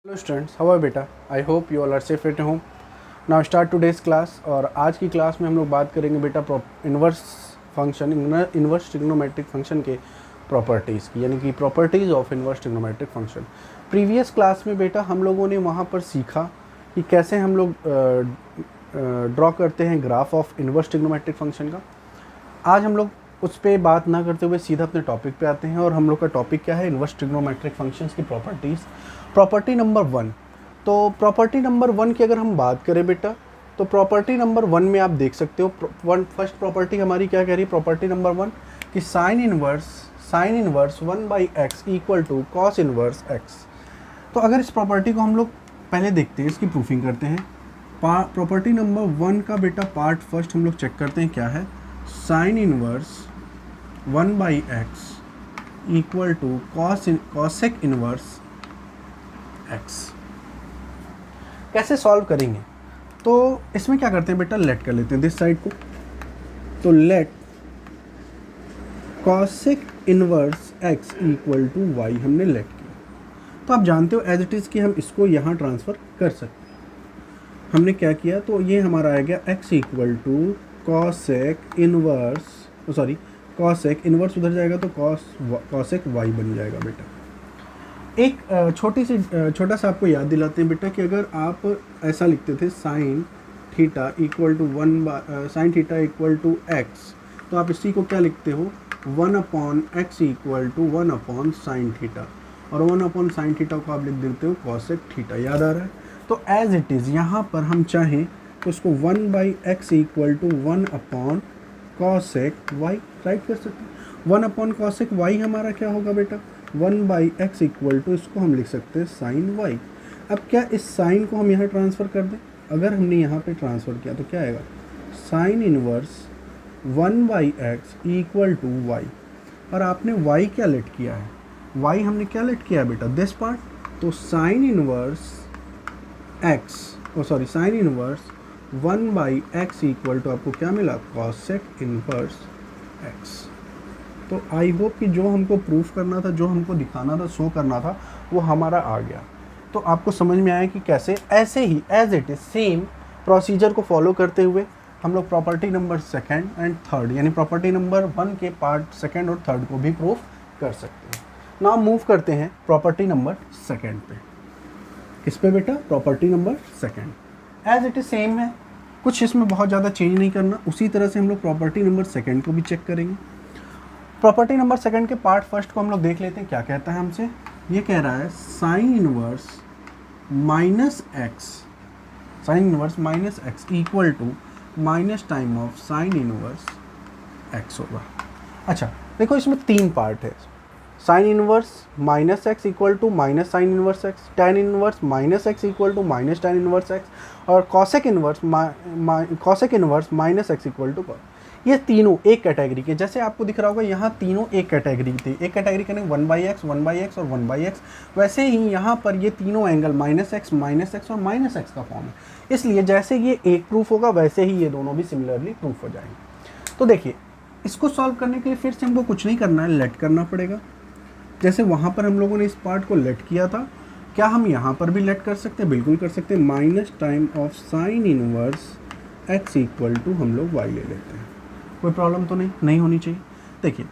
Hello students, how are बेटा? I hope you all are safe at home. Now start today's class. और आज की class में हम लोग बात करेंगे बेटा inverse function, inverse trigonometric function के प्रॉपर्टीज़ की, यानी कि properties of inverse trigonometric function. Previous class में बेटा हम लोगों ने वहाँ पर सीखा कि कैसे हम लोग ड्रॉ करते हैं graph of inverse trigonometric function का. आज हम लोग उस पर बात ना करते हुए सीधा अपने टॉपिक पे आते हैं. और हम लोग का टॉपिक क्या है? इन्वर्स ट्रिग्नोमेट्रिक फंक्शंस की प्रॉपर्टीज़. Property number 1. तो प्रॉपर्टी नंबर 1 की अगर हम बात करें बेटा, तो प्रॉपर्टी नंबर 1 में आप देख सकते हो फर्स्ट प्रॉपर्टी हमारी क्या कह रही है? प्रॉपर्टी नंबर 1 कि sine inverse 1/x equal to cos inverse x. तो अगर इस प्रॉपर्टी को हम लोग पहले देखते हैं, इसकी प्रूफिंग करते हैं. प्रॉपर्टी नंबर 1 का बेटा पार्ट फर्स्ट हम लोग चेक करते हैं क्या है. Sine inverse 1/x equal to cosec inverse x. कैसे सॉल्व करेंगे? तो इसमें क्या करते हैं बेटा, लेट कर लेते हैं दिस साइड को. तो let cosec inverse x equal to y हमने लेट किया. तो आप जानते हो एज इट इज़ कि हम इसको यहाँ ट्रांसफ़र कर सकते हैं. हमने क्या किया? तो ये हमारा आ गया x equal to cosec inverse उधर जाएगा तो कॉसेक y बन जाएगा बेटा. एक छोटा सा आपको याद दिलाते हैं बेटा कि अगर आप ऐसा लिखते थे sine theta equal to x, तो आप इसी को क्या लिखते हो? 1/x equal to 1/sin theta. और 1/sin थीटा को आप लिख देते हो कॉसेक थीटा. याद आ रहा है? तो एज इट इज़ यहाँ पर हम चाहें तो उसको 1/x equal to 1/cosec y right कर सकते हैं. 1/cosec y हमारा क्या होगा बेटा? 1/x इक्वल टू, इसको हम लिख सकते हैं साइन y. अब क्या इस साइन को हम यहाँ ट्रांसफ़र कर दें? अगर हमने यहाँ पे ट्रांसफ़र किया तो क्या आएगा? Sine inverse 1/x equal to y. और आपने y क्या लेट किया है? y हमने क्या लेट किया है बेटा? This part. तो sine inverse 1/x equal to आपको क्या मिला? Cosec inverse x. तो आई होप कि जो हमको प्रूफ करना था, जो हमको दिखाना था, शो करना था, वो हमारा आ गया. तो आपको समझ में आया कि कैसे ऐसे ही as it is same procedure को फॉलो करते हुए हम लोग प्रॉपर्टी नंबर 2 एंड 3 यानी प्रॉपर्टी नंबर 1 के पार्ट 2 और 3 को भी प्रूफ कर सकते हैं. नाउ मूव करते हैं प्रॉपर्टी नंबर 2 पे. किस पे बेटा? Property number 2. As it is same है, कुछ इसमें बहुत ज़्यादा चेंज नहीं करना. उसी तरह से हम लोग प्रॉपर्टी नंबर 2 को भी चेक करेंगे. प्रॉपर्टी नंबर 2 के पार्ट फर्स्ट को हम लोग देख लेते हैं. क्या कहता है हमसे? ये कह रहा है sine inverse minus x equal to minus time of sine inverse x होगा. अच्छा देखो, इसमें 3 पार्ट है. Sine inverse minus x equal to minus sine inverse x, tan inverse minus x equal to minus tan inverse x, और cosec inverse minus x equal to cos. ये तीनों एक category के, जैसे आपको दिख रहा होगा यहाँ तीनों एक कैटेगरी थी. एक कैटेगरी करें 1/x और 1/x. वैसे ही यहाँ पर ये तीनों एंगल माइनस एक्स और माइनस एक्स का फॉर्म है. इसलिए जैसे ये एक प्रूफ होगा वैसे ही ये दोनों भी सिमिलरली प्रूफ हो जाएंगे. तो देखिए, इसको सॉल्व करने के लिए फिर से हमको कुछ नहीं करना है, लेट करना पड़ेगा. जैसे वहाँ पर हम लोगों ने इस पार्ट को लेट किया था, क्या हम यहाँ पर भी लेट कर सकते हैं? बिल्कुल कर सकते हैं. Minus time of sine inverse x equal to हम लोग y ले लेते हैं. कोई प्रॉब्लम तो नहीं होनी चाहिए. देखिए,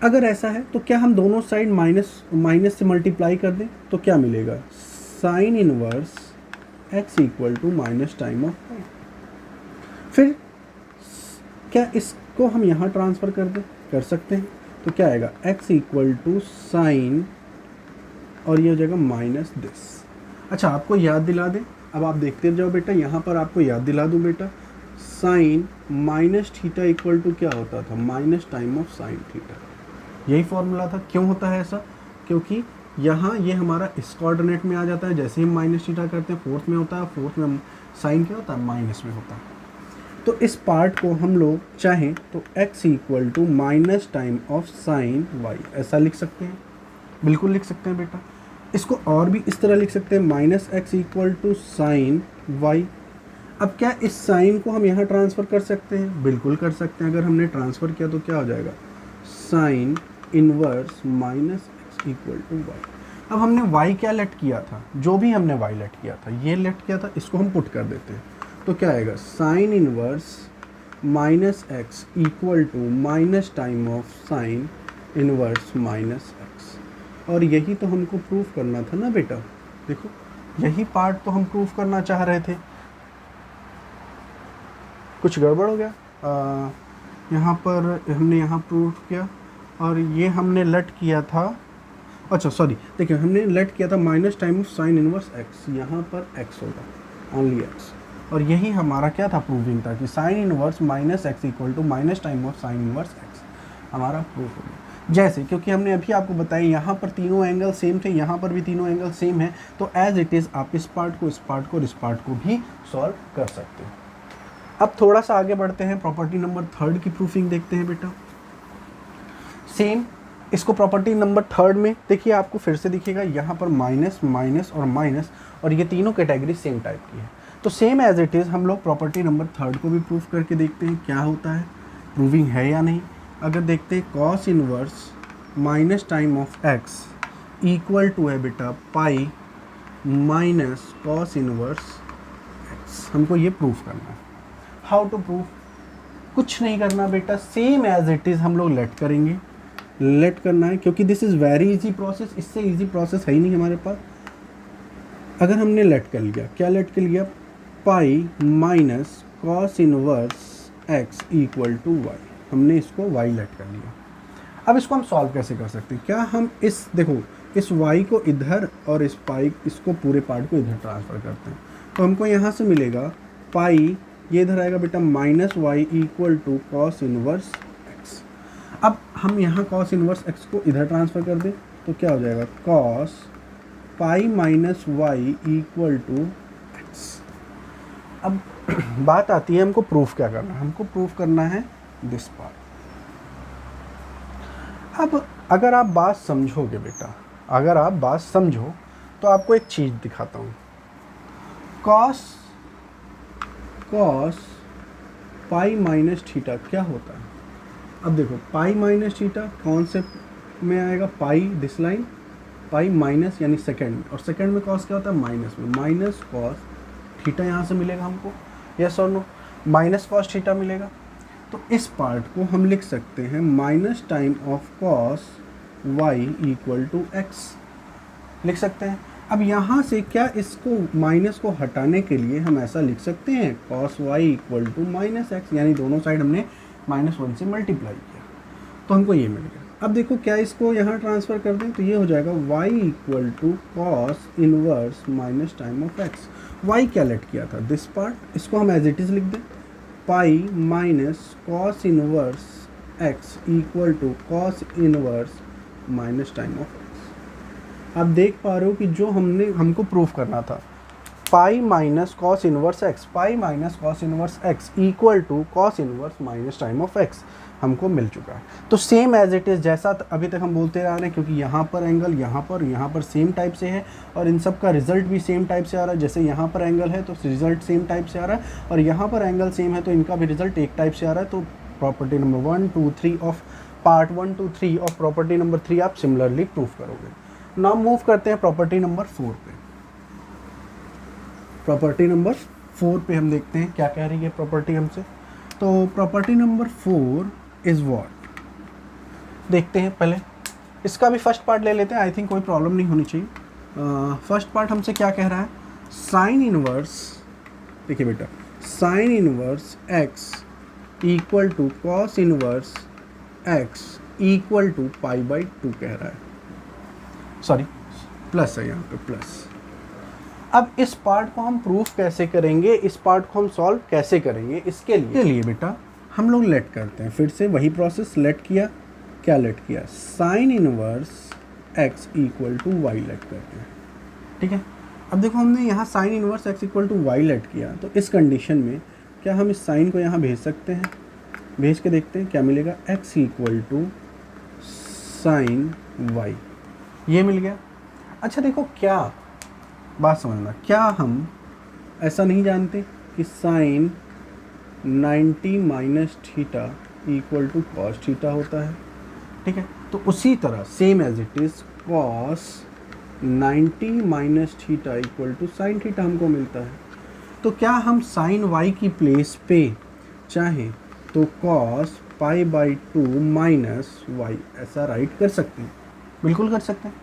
अगर ऐसा है तो क्या हम दोनों साइड माइनस से मल्टीप्लाई कर दें तो क्या मिलेगा? Sine inverse x equal to minus time of y. फिर क्या इसको हम यहाँ ट्रांसफ़र कर सकते हैं. तो क्या आएगा? x इक्वल टू साइन, और ये हो जाएगा माइनस दिस. अच्छा, आपको याद दिला दें, अब आप देखते जाओ बेटा. यहाँ पर आपको याद दिला दूँ बेटा, sine minus theta equal to क्या होता था? Minus time of sine theta. यही फॉर्मूला था. क्यों होता है ऐसा? क्योंकि यहाँ ये हमारा इस कोऑर्डिनेट में आ जाता है. जैसे ही हम माइनस थीटा करते हैं, फोर्थ में होता है, फोर्थ में साइन क्या होता है? माइनस में होता है. तो इस पार्ट को हम लोग चाहें तो x equal to minus time of sine y ऐसा लिख सकते हैं. बिल्कुल लिख सकते हैं बेटा. इसको और भी इस तरह लिख सकते हैं, minus x equal to sine y. अब क्या इस साइन को हम यहाँ ट्रांसफ़र कर सकते हैं? बिल्कुल कर सकते हैं. अगर हमने ट्रांसफ़र किया तो क्या हो जाएगा? Sine inverse minus x equal to y. अब हमने y क्या लेट किया था, जो भी हमने y लेट किया था, ये लेट किया था, इसको हम पुट कर देते हैं। तो क्या आएगा, sine inverse minus x equal to minus time of sine inverse minus x. और यही तो हमको प्रूफ करना था ना बेटा, देखो यही पार्ट तो हम प्रूफ करना चाह रहे थे। कुछ गड़बड़ हो गया, यहाँ पर हमने यहाँ प्रूफ किया और ये हमने लेट किया था, अच्छा सॉरी, देखिए हमने लेट किया था minus time of sine inverse x, यहाँ पर एक्स होगा, ओनली एक्स। और यही हमारा क्या था, प्रूविंग था कि sine inverse minus x equal to minus time of sine inverse x, हमारा प्रूफ हो गया। जैसे क्योंकि हमने अभी आपको बताया यहाँ पर तीनों एंगल सेम थे, यहाँ पर भी तीनों एंगल सेम है, तो एज इट इज़ आप इस पार्ट को, इस पार्ट को और इस पार्ट को भी सॉल्व कर सकते हो। अब थोड़ा सा आगे बढ़ते हैं, प्रॉपर्टी नंबर 3 की प्रूफिंग देखते हैं बेटा। सेम इसको प्रॉपर्टी नंबर 3 में देखिए, आपको फिर से दिखेगा यहाँ पर माइनस माइनस और माइनस, और ये तीनों कैटेगरी सेम टाइप की है। तो सेम एज इट इज़ हम लोग प्रॉपर्टी नंबर 3 को भी प्रूफ करके देखते हैं क्या होता है, प्रूविंग है या नहीं। अगर देखते हैं cos inverse minus time of x equal to है बेटा pi minus cos inverse x, हमको ये प्रूफ करना है। हाउ टू प्रूफ, कुछ नहीं करना बेटा, सेम एज इट इज़ हम लोग लेट करेंगे, लेट करना है क्योंकि this is very easy process, इससे इजी प्रोसेस है ही नहीं हमारे पास। अगर हमने लेट कर लिया, क्या लेट कर लिया, pi minus cos inverse x equal to y, हमने इसको वाई लेट कर लिया। अब इसको हम सॉल्व कैसे कर सकते हैं, क्या हम इस देखो इस वाई को इधर और इस पाई, इसको पूरे पार्ट को इधर ट्रांसफ़र करते हैं, तो हमको यहाँ से मिलेगा पाई, ये इधर आएगा बेटा minus y equal to cos inverse x. अब हम यहाँ कॉस इनवर्स एक्स को इधर ट्रांसफ़र कर दें तो क्या हो जाएगा, cos pi minus y equal to x. अब बात आती है हमको प्रूफ क्या करना है, हमको प्रूफ करना है दिस पार्ट। अब अगर आप बात समझोगे बेटा, अगर आप बात समझो तो आपको एक चीज़ दिखाता हूँ, कॉस पाई माइनस थीटा क्या होता है। अब देखो पाई माइनस थीटा कौन से में आएगा, पाई दिस लाइन, पाई माइनस यानी सेकंड, और सेकंड में कॉस क्या होता है, माइनस में, माइनस कॉस थीटा यहाँ से मिलेगा हमको, यस और नो, माइनस कॉस थीटा मिलेगा। तो इस पार्ट को हम लिख सकते हैं minus time of cos y equal to x, लिख सकते हैं। अब यहाँ से क्या इसको माइनस को हटाने के लिए हम ऐसा लिख सकते हैं, cos y equal to minus x, यानी दोनों साइड हमने -1 से मल्टीप्लाई किया तो हमको ये मिल गया। अब देखो क्या इसको यहाँ ट्रांसफ़र कर दें तो ये हो जाएगा y equal to cos inverse minus time of x. y क्या लेट किया था, दिस पार्ट, इसको हम एज इट इज़ लिख दें, pi minus cos inverse x equal to cos inverse minus time of x. आप देख पा रहे हो कि जो हमको प्रूफ करना था, pi minus cos inverse x, pi minus cos inverse x equal to cos inverse minus time of x हमको मिल चुका है। तो सेम एज इट इज़ जैसा अभी तक हम बोलते आ रहे हैं, क्योंकि यहाँ पर एंगल यहाँ पर सेम टाइप से है और इन सब का रिजल्ट भी सेम टाइप से आ रहा है। जैसे यहाँ पर एंगल है तो रिजल्ट सेम टाइप से आ रहा है और यहाँ पर एंगल सेम है तो इनका भी रिजल्ट एक टाइप से आ रहा है। तो property number 1, 2, 3 of part 1, 2, 3 of property number 3 आप सिमिलरली प्रूफ करोगे। नाउ मूव करते हैं प्रॉपर्टी नंबर 4 पे। प्रॉपर्टी नंबर 4 पे हम देखते हैं क्या कह रही है प्रॉपर्टी हमसे। तो प्रॉपर्टी नंबर 4 इज़ व्हाट, देखते हैं पहले इसका भी फर्स्ट पार्ट ले लेते हैं, आई थिंक कोई प्रॉब्लम नहीं होनी चाहिए। फर्स्ट पार्ट हमसे क्या कह रहा है, साइन इनवर्स, देखिए बेटा, sine inverse x equal to cos inverse x equal to pi by 2 कह रहा है, सॉरी प्लस है यहाँ पे प्लस। अब इस पार्ट को हम प्रूफ कैसे करेंगे, इस पार्ट को हम सॉल्व कैसे करेंगे, इसके लिए बेटा हम लोग लेट करते हैं, फिर से वही प्रोसेस, लेट किया, क्या लेट किया, sine inverse x equal to y let करते हैं, ठीक है। अब देखो हमने यहाँ sine inverse x equal to y let किया, तो इस कंडीशन में क्या हम इस साइन को यहाँ भेज सकते हैं, भेज के देखते हैं क्या मिलेगा, x equal to sine y, ये मिल गया। अच्छा देखो क्या बात समझना, क्या हम ऐसा नहीं जानते कि sine 90 minus theta equal to cos theta होता है, ठीक है। तो उसी तरह same as it is cos 90 minus theta equal to sine theta हमको मिलता है। तो क्या हम साइन वाई की प्लेस पे चाहें तो cos pi by 2 minus y ऐसा राइट कर सकते हैं? बिल्कुल कर सकते हैं।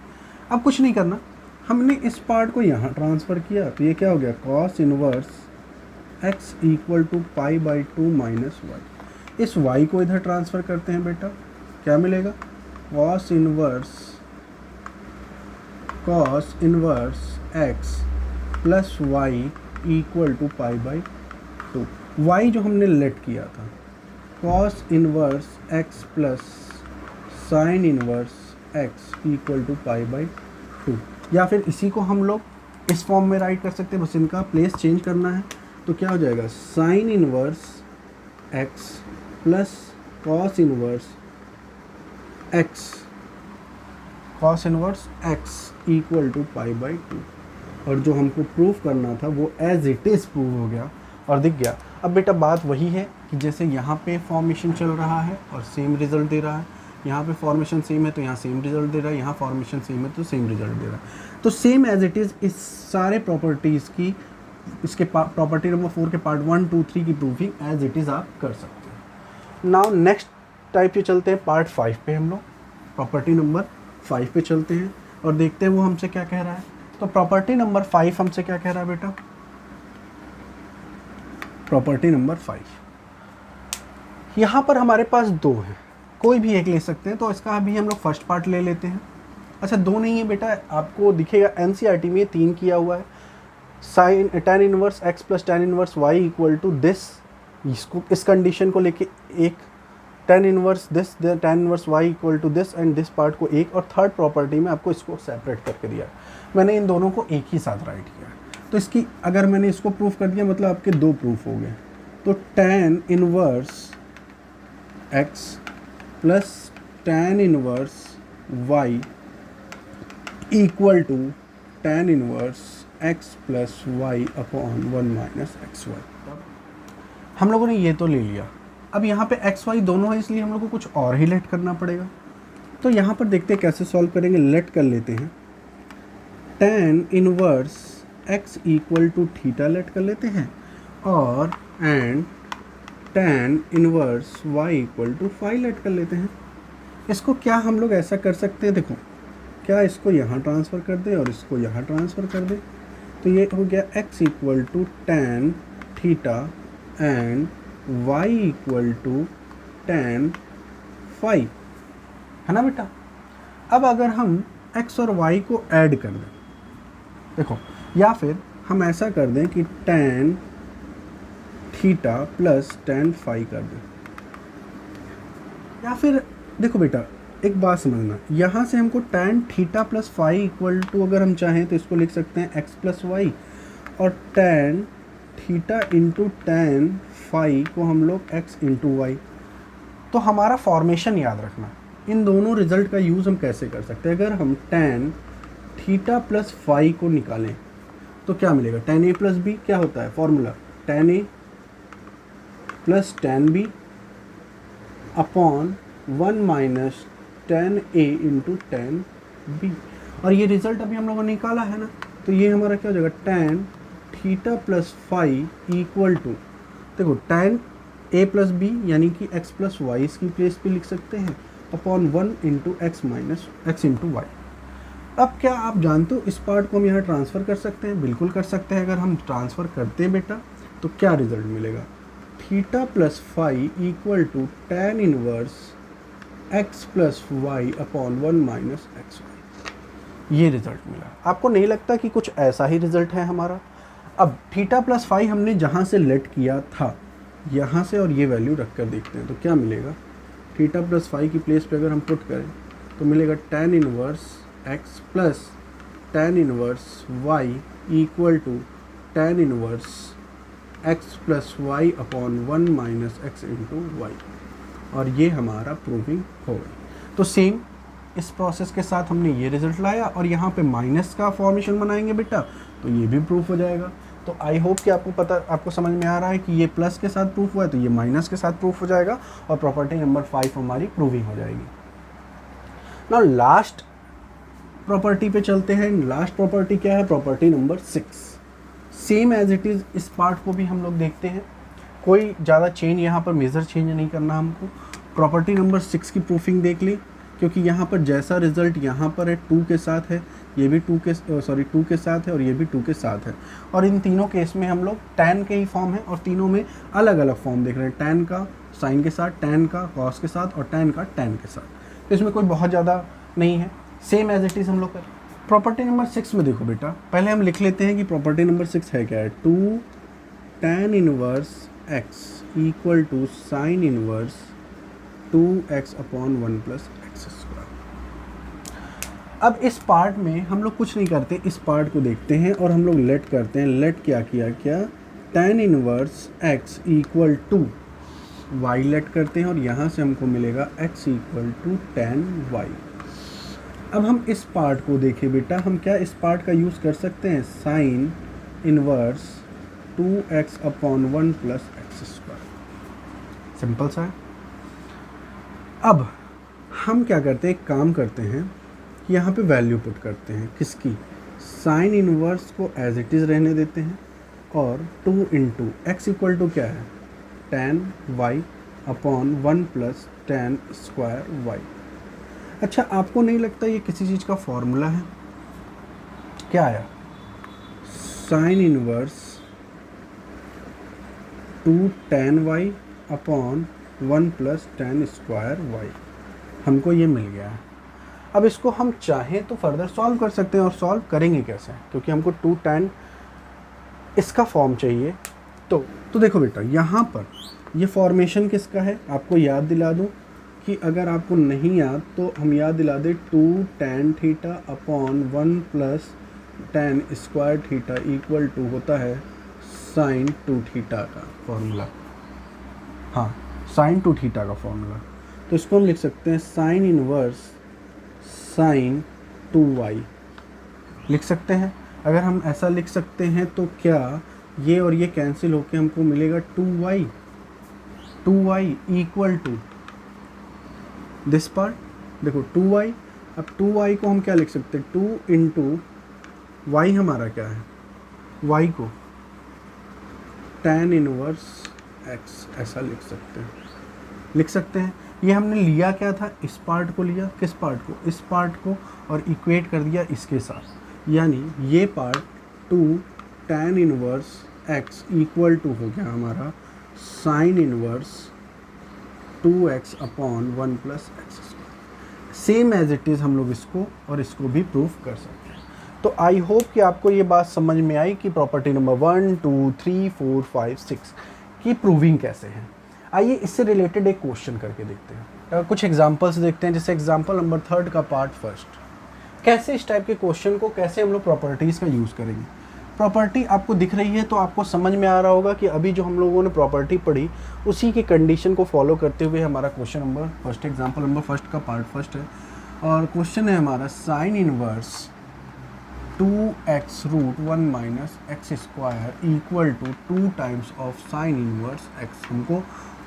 अब कुछ नहीं करना, हमने इस पार्ट को यहाँ ट्रांसफ़र किया तो ये क्या हो गया, cos inverse x equal to pi by 2 minus y. इस y को इधर ट्रांसफ़र करते हैं बेटा, क्या मिलेगा, cos inverse x plus y equal to pi by 2। y जो हमने लेट किया था, cos inverse x plus sine inverse x equal to pi by 2, या फिर इसी को हम लोग इस फॉर्म में राइट कर सकते हैं, बस इनका प्लेस चेंज करना है। तो क्या हो जाएगा, sine inverse x plus cos inverse x equal to pi by 2। और जो हमको प्रूव करना था वो एज इट इज़ प्रूव हो गया और दिख गया। अब बेटा बात वही है कि जैसे यहाँ पे फॉर्मेशन चल रहा है और सेम रिजल्ट दे रहा है, यहाँ पे फॉर्मेशन सेम है तो यहाँ सेम रिजल्ट दे रहा है, यहाँ फॉर्मेशन सेम है तो सेम रिजल्ट दे रहा है। तो सेम एज इट इज़ इस सारे प्रॉपर्टीज़ की, इसके प्रॉपर्टी नंबर 4 के पार्ट 1, 2, 3 की प्रूफिंग एज इट इज़ आप कर सकते हैं। नाउ नेक्स्ट टाइप पे चलते हैं, पार्ट 5 पे हम लोग प्रॉपर्टी नंबर 5 पे चलते हैं और देखते हैं वो हमसे क्या कह रहा है। तो प्रॉपर्टी नंबर 5 हमसे क्या कह रहा है बेटा, प्रॉपर्टी नंबर 5 यहाँ पर हमारे पास दो है, कोई भी एक ले सकते हैं, तो इसका अभी हम लोग फर्स्ट पार्ट ले लेते हैं। अच्छा दो नहीं है बेटा, आपको दिखेगा एनसीईआरटी में 3 किया हुआ है, sine tan inverse x plus tan inverse y equal to this, इसको इस कंडीशन को लेके एक, tan inverse this tan inverse y equal to this and this part को एक, और थर्ड प्रॉपर्टी में आपको इसको सेपरेट करके दिया। मैंने इन दोनों को एक ही साथ राइट किया। तो इसकी अगर मैंने इसको प्रूफ कर दिया मतलब आपके दो प्रूफ हो गए। तो tan inverse x plus tan inverse y equal to tan inverse x plus y upon 1 minus x y. हम लोगों ने ये तो ले लिया। अब यहाँ पे एक्स वाई दोनों है इसलिए हम लोग को कुछ और ही लेट करना पड़ेगा। तो यहाँ पर देखते हैं कैसे सॉल्व करेंगे। लेट कर लेते हैं tan inverse x equal to theta let कर लेते हैं, और and tan inverse y equal to phi let कर लेते हैं। इसको क्या हम लोग ऐसा कर सकते हैं, देखो क्या इसको यहाँ ट्रांसफ़र कर दें और इसको यहाँ ट्रांसफ़र कर दें, तो ये हो गया x equal to tan theta and y equal to tan phi, है ना बेटा। अब अगर हम x और y को ऐड कर दें, देखो, या फिर हम ऐसा कर दें कि tan theta plus tan phi कर दें, या फिर देखो बेटा एक बात समझना, यहाँ से हमको tan theta plus phi equal to अगर हम चाहें तो इसको लिख सकते हैं x प्लस वाई, और tan theta into tan phi को हम लोग x इंटू वाई। तो हमारा फॉर्मेशन याद रखना, इन दोनों रिजल्ट का यूज़ हम कैसे कर सकते हैं। अगर हम tan थीटा प्लस फाई को निकालें तो क्या मिलेगा, tan a प्लस बी क्या होता है formula, tan a plus tan b upon 1 minus tan a into tan b। और ये रिजल्ट अभी हम लोगों ने निकाला है ना, तो ये हमारा क्या हो जाएगा, tan theta plus phi equal to, देखो tan a प्लस बी यानी कि x प्लस वाई इसकी प्लेस पे लिख सकते हैं, upon 1 into x minus x into y. अब क्या आप जानते हो इस पार्ट को हम यहाँ ट्रांसफ़र कर सकते हैं, बिल्कुल कर सकते हैं। अगर हम ट्रांसफ़र करते हैं बेटा तो क्या रिजल्ट मिलेगा, theta plus phi equal to tan inverse x plus y upon 1 minus x y, ये रिजल्ट मिला। आपको नहीं लगता कि कुछ ऐसा ही रिजल्ट है हमारा। अब थीटा प्लस फाई हमने जहाँ से लेट किया था यहाँ से, और ये वैल्यू रख कर देखते हैं तो क्या मिलेगा, थीटा प्लस फाई की प्लेस पे अगर हम पुट करें तो मिलेगा tan inverse x plus tan inverse y equal to tan inverse x plus y upon 1 minus x into y, और ये हमारा प्रूविंग हो गई। तो सेम इस प्रोसेस के साथ हमने ये रिजल्ट लाया, और यहाँ पे माइनस का फॉर्मेशन बनाएंगे बेटा तो ये भी प्रूफ हो जाएगा। तो आई होप कि आपको समझ में आ रहा है कि ये प्लस के साथ प्रूफ हुआ है तो ये माइनस के साथ प्रूफ हो जाएगा, और प्रॉपर्टी नंबर 5 हमारी प्रूविंग हो जाएगी। नाउ लास्ट प्रॉपर्टी पे चलते हैं। लास्ट प्रॉपर्टी क्या है? Property number 6। Same as it is इस पार्ट को भी हम लोग देखते हैं, कोई ज़्यादा चेंज यहाँ पर मेजर चेंज नहीं करना हमको। प्रॉपर्टी नंबर 6 की प्रूफिंग देख ली, क्योंकि यहाँ पर जैसा रिजल्ट यहाँ पर है 2 के साथ है, ये भी 2 के साथ है और ये भी 2 के साथ है। और इन तीनों केस में हम लोग tan के ही फॉर्म है और तीनों में अलग अलग फॉर्म देख रहे हैं, tan का साइन के साथ, tan का कॉस के साथ और tan का tan के साथ। तो इसमें कोई बहुत ज़्यादा नहीं है, सेम एज इट इज़ हम लोग कर। प्रॉपर्टी नंबर 6 में देखो बेटा, पहले हम लिख लेते हैं कि प्रॉपर्टी नंबर 6 है क्या है। 2 tan inverse x equal to sine inverse 2x upon 1 plus x square. अब इस पार्ट में हम लोग कुछ नहीं करते, इस पार्ट को देखते हैं और हम लोग लेट करते हैं। लेट क्या किया, tan inverse x equal to y let करते हैं और यहाँ से हमको मिलेगा x equal to tan y। अब हम इस पार्ट को देखें बेटा, हम क्या इस पार्ट का यूज़ कर सकते हैं? Sign inverse 2x upon 1 plus x square. Simple सा है। अब हम क्या करते हैं, एक काम करते हैं कि यहाँ पे वैल्यू पुट करते हैं, किसकी? साइन इनवर्स को एज इट इज़ रहने देते हैं और 2 इंटू एक्स इक्वल टू क्या है? tan y upon 1 plus tan square y। अच्छा, आपको नहीं लगता ये किसी चीज़ का फॉर्मूला है? क्या आया? Sine inverse 2 tan y upon 1 plus tan square y, हमको ये मिल गया है। अब इसको हम चाहें तो फर्दर सॉल्व कर सकते हैं, और सॉल्व करेंगे कैसे? क्योंकि हमको 2 tan इसका फॉर्म चाहिए। तो देखो बेटा, यहाँ पर ये फॉर्मेशन किसका है आपको याद दिला दूँ कि अगर आपको नहीं याद तो हम याद दिला दें। 2 tan theta upon 1 plus tan square theta equal to होता है साइन 2 थीटा का फॉर्मूला। हाँ, साइन 2 थीटा का फॉर्मूला। तो इसको हम लिख सकते हैं साइन इनवर्स साइन 2y लिख सकते हैं। अगर हम ऐसा लिख सकते हैं तो क्या ये और ये कैंसिल होके हमको मिलेगा 2y equal to this part. देखो 2y, अब 2y को हम क्या लिख सकते हैं? 2 इंटू y हमारा क्या है? y को tan इनवर्स x ऐसा लिख सकते हैं। ये हमने लिया क्या था? इस पार्ट को लिया, किस पार्ट को? इस पार्ट को, और इक्वेट कर दिया इसके साथ, यानी ये part 2 tan inverse x equal to हो गया हमारा sine inverse 2x upon 1 plus x square. Same as it is हम लोग इसको और इसको भी प्रूफ कर सकते हैं। तो आई होप कि आपको ये बात समझ में आई कि प्रॉपर्टी नंबर 1, 2, 3, 4, 5, 6 की प्रूविंग कैसे है। आइए इससे रिलेटेड एक क्वेश्चन करके देखते हैं, कुछ एग्जांपल्स देखते हैं। जैसे एग्जांपल नंबर 3 का पार्ट फर्स्ट, कैसे इस टाइप के क्वेश्चन को कैसे हम लोग प्रॉपर्टीज़ का यूज़ करेंगे। प्रॉपर्टी आपको दिख रही है तो आपको समझ में आ रहा होगा कि अभी जो हम लोगों ने प्रॉपर्टी पढ़ी उसी की कंडीशन को फॉलो करते हुए हमारा question number first, example number first का पार्ट फर्स्ट है। और क्वेश्चन है हमारा sine inverse 2x root 1 minus x square equal to 2 times of sine inverse x हमको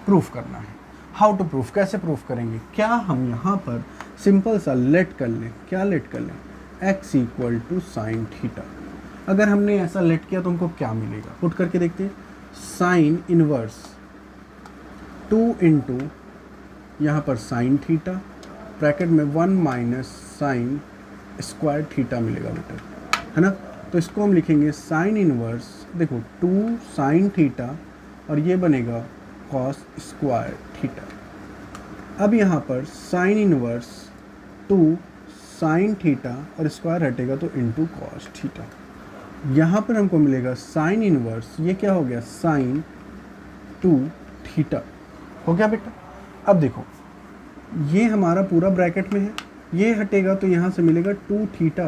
प्रूफ करना है। हाउ टू प्रूफ, कैसे प्रूफ करेंगे? क्या हम यहाँ पर सिंपल सा लेट कर लें, क्या लेट कर लें? x equal to sine theta. अगर हमने ऐसा लेट किया तो हमको क्या मिलेगा? पुट करके देखते हैं। साइन इनवर्स 2 इंटू यहाँ पर साइन थीटा ब्रैकेट में 1 माइनस साइन स्क्वायर थीटा मिलेगा बेटा, है ना। तो इसको हम लिखेंगे साइन इनवर्स, देखो 2 साइन थीटा और ये बनेगा कॉस स्क्वायर थीटा। अब यहाँ पर साइन इनवर्स 2 साइन थीटा और स्क्वायर हटेगा तो इंटू कॉस थीटा। यहाँ पर हमको मिलेगा साइन इनवर्स, ये क्या हो गया? साइन 2 थीटा हो गया बेटा। अब देखो ये हमारा पूरा ब्रैकेट में है, ये हटेगा तो यहाँ से मिलेगा 2 थीटा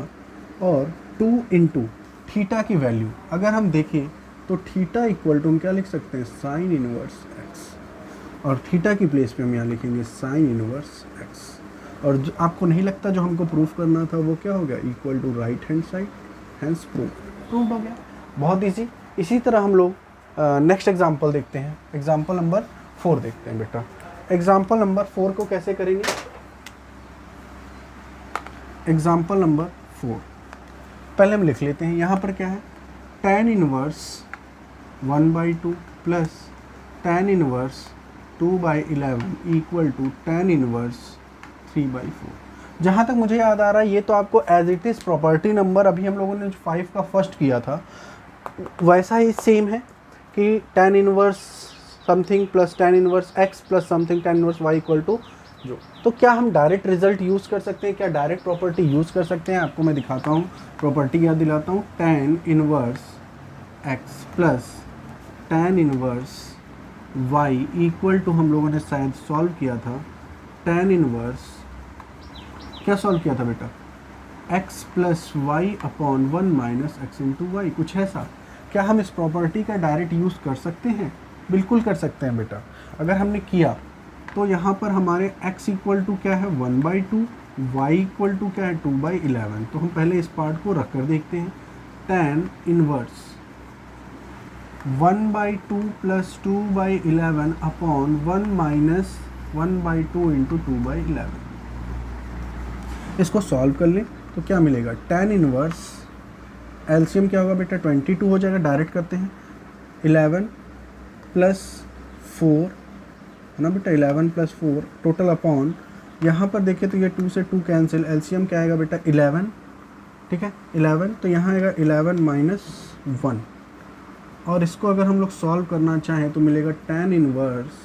और 2 इंटू थीटा की वैल्यू अगर हम देखें तो थीटा इक्वल टू हम क्या लिख सकते हैं? साइन इनवर्स एक्स, और थीटा की प्लेस पे हम यहाँ लिखेंगे साइन इनवर्स एक्स। और जो आपको नहीं लगता जो हमको प्रूफ करना था वो क्या हो गया? Equal to right hand side, hence proof हो गया। बहुत इजी। इसी तरह हम लोग नेक्स्ट एग्जांपल देखते हैं। एग्जांपल नंबर 4 देखते हैं बेटा। एग्जांपल नंबर 4 को कैसे करेंगे? एग्जाम्पल नंबर 4 पहले हम लिख लेते हैं। यहाँ पर क्या है, tan inverse 1/2 plus tan inverse 2/11 equal to tan inverse 3/4। जहाँ तक मुझे याद आ रहा है ये तो आपको as it is property number अभी हम लोगों ने 5 का फर्स्ट किया था वैसा ही सेम है कि tan inverse something plus tan inverse x plus something tan inverse y equal to जो। तो क्या हम डायरेक्ट रिजल्ट यूज़ कर सकते हैं, क्या डायरेक्ट प्रॉपर्टी यूज़ कर सकते हैं? आपको मैं दिखाता हूँ, प्रॉपर्टी याद दिलाता हूँ। tan inverse x plus tan inverse y equal to हम लोगों ने शायद सॉल्व किया था tan इनवर्स, क्या सॉल्व किया था बेटा, x plus y upon 1 minus x into y, कुछ ऐसा। क्या हम इस प्रॉपर्टी का डायरेक्ट यूज़ कर सकते हैं? बिल्कुल कर सकते हैं बेटा। अगर हमने किया तो यहाँ पर हमारे x इक्वल टू क्या है 1/2, y इक्वल टू क्या है 2/11। तो हम पहले इस पार्ट को रख कर देखते हैं। tan inverse 1/2 plus 2/11 upon 1 minus 1/2 into 2/11। इसको सॉल्व कर लें तो क्या मिलेगा, tan इनवर्स एलसीएम क्या होगा बेटा 22 हो जाएगा, डायरेक्ट करते हैं 11 प्लस 4 है ना बेटा, 11 प्लस 4 टोटल अपॉन, यहाँ पर देखिए तो ये 2 से 2 कैंसिल, एलसीएम क्या आएगा बेटा 11, ठीक है 11, तो यहाँ आएगा 11 माइनस 1। और इसको अगर हम लोग सॉल्व करना चाहें तो मिलेगा tan इनवर्स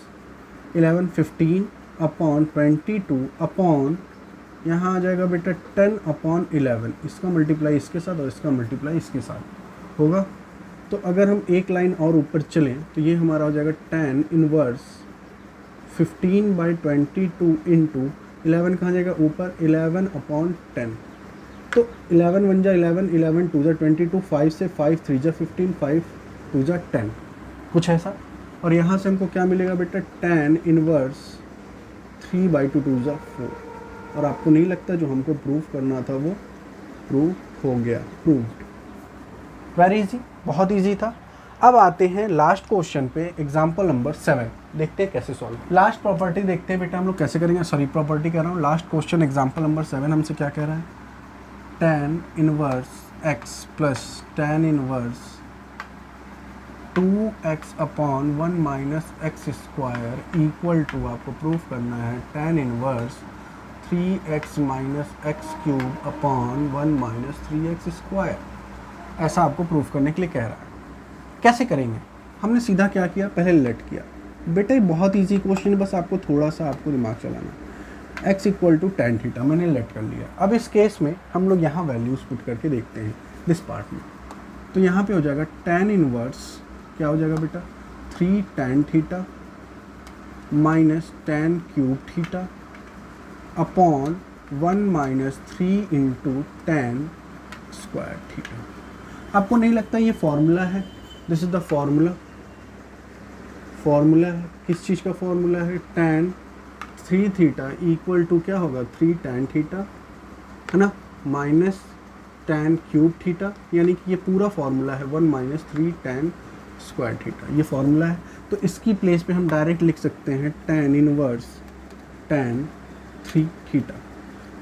11 15 अपॉन 22 अपॉन यहाँ आ जाएगा बेटा 10 अपॉन 11, इसका मल्टीप्लाई इसके साथ और इसका मल्टीप्लाई इसके साथ होगा। तो अगर हम एक लाइन और ऊपर चलें तो ये हमारा हो जाएगा tan इनवर्स 15/22 इंटू 11 कहाँ जाएगा ऊपर 11 अपॉन 10। तो 11 1 जा 11, 11 2 जा 22, 5 से 5 3 जा 15, 5 2 जा 10, कुछ ऐसा। और यहाँ से हमको क्या मिलेगा बेटा tan इनवर्स 3/2 2 जा 4। और आपको नहीं लगता जो हमको प्रूव करना था वो प्रूव हो गया, प्रूव्ड। वेरी इजी, बहुत इजी था। अब आते हैं लास्ट क्वेश्चन पे, एग्जांपल नंबर 7, देखते हैं कैसे सॉल्व। लास्ट प्रॉपर्टी देखते हैं बेटा हम लोग कैसे करेंगे, सॉरी प्रॉपर्टी कह रहा हूँ, लास्ट क्वेश्चन एग्जांपल नंबर 7 हमसे क्या कह रहा है, tan inverse x plus tan inverse 2x upon 1 minus x square equal to, आपको प्रूफ करना है tan inverse 3x minus x cube upon 1 minus 3x square. ऐसा आपको प्रूफ करने के लिए कह रहा है। कैसे करेंगे? हमने सीधा क्या किया, पहले लेट किया। बेटा बहुत इजी क्वेश्चन है, बस आपको थोड़ा सा आपको दिमाग चलाना। x equal to tan theta मैंने लेट कर लिया। अब इस केस में हम लोग यहाँ वैल्यूज़ पुट करके देखते हैं दिस पार्ट में। तो यहाँ पे हो जाएगा tan इनवर्स क्या हो जाएगा बेटा 3 tan theta minus tan cube theta upon 1 minus 3 into tan square theta. आपको नहीं लगता ये फॉर्मूला है? This is the formula. Formula है किस चीज़ का फॉर्मूला है, tan 3 थीटा इक्वल टू क्या होगा 3 tan थीटा है ना, माइनस tan क्यूब थीटा, यानी कि ये पूरा फॉर्मूला है 1 माइनस 3 tan स्क्वायर थीटा, ये फॉर्मूला है। तो इसकी प्लेस पे हम डायरेक्ट लिख सकते हैं tan इनवर्स tan 3 थीटा।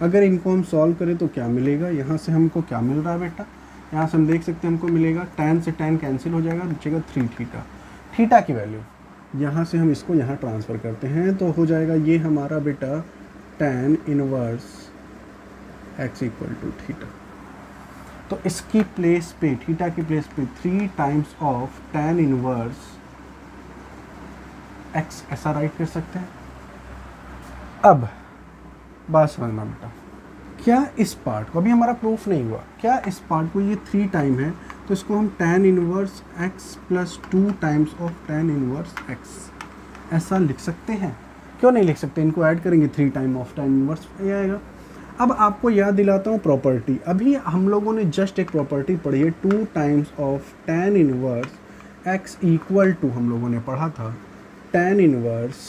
अगर इनको हम सॉल्व करें तो क्या मिलेगा, यहाँ से हमको क्या मिल रहा है बेटा, यहाँ से हम देख सकते हैं हमको मिलेगा tan से tan कैंसिल हो जाएगा, बचेगा 3 थीटा। थीटा की वैल्यू यहाँ से हम इसको यहाँ ट्रांसफ़र करते हैं तो हो जाएगा ये हमारा बेटा tan inverse x equal to theta. तो इसकी प्लेस पे, थीटा की प्लेस पे 3 times of tan inverse x ऐसा राइट कर सकते हैं। अब बात समझना बेटा, क्या इस पार्ट को, अभी हमारा प्रूफ नहीं हुआ, क्या इस पार्ट को ये 3 टाइम है तो इसको हम tan inverse x plus 2 times of tan inverse x ऐसा लिख सकते हैं? क्यों नहीं लिख सकते? इनको ऐड करेंगे 3 टाइम ऑफ tan इनवर्स ये आएगा। अब आपको याद दिलाता हूँ प्रॉपर्टी, अभी हम लोगों ने जस्ट एक प्रॉपर्टी पढ़ी है 2 times of tan inverse x equal to, हम लोगों ने पढ़ा था tan inverse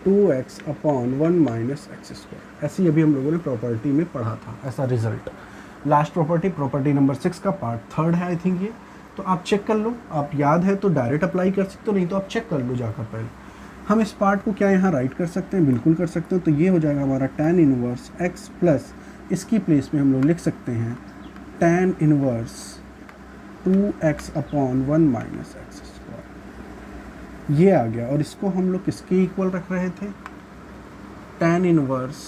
2x upon 1 minus x square. ऐसे ही अभी हम लोगों ने प्रॉपर्टी में पढ़ा था, ऐसा रिजल्ट। लास्ट प्रॉपर्टी नंबर 6 का पार्ट 3 है आई थिंक ये। तो आप चेक कर लो, आप याद है तो डायरेक्ट अप्लाई कर सकते हो, नहीं तो आप चेक कर लो जाकर पहले। हम इस पार्ट को क्या यहाँ राइट कर सकते हैं? बिल्कुल कर सकते हैं। तो ये हो जाएगा हमारा tan इनवर्स x प्लस इसकी प्लेस में हम लोग लिख सकते हैं tan inverse 2x upon 1 minus x square, ये आ गया। और इसको हम लोग किसके इक्वल रख रहे थे, tan inverse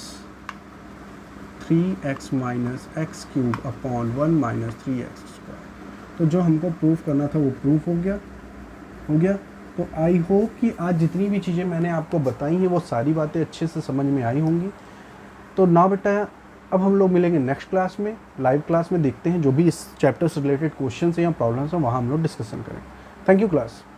3x minus x cube upon 1 minus 3x square. तो जो हमको प्रूफ करना था वो प्रूफ हो गया। तो आई होप कि आज जितनी भी चीज़ें मैंने आपको बताई हैं वो सारी बातें अच्छे से समझ में आई होंगी। तो ना बेटा, अब हम लोग मिलेंगे नेक्स्ट क्लास में, लाइव क्लास में। देखते हैं जो भी इस चैप्टर से रिलेटेड क्वेश्चन हैं या प्रॉब्लम्स हैं वहाँ हम लोग डिस्कशन करें। Thank you class.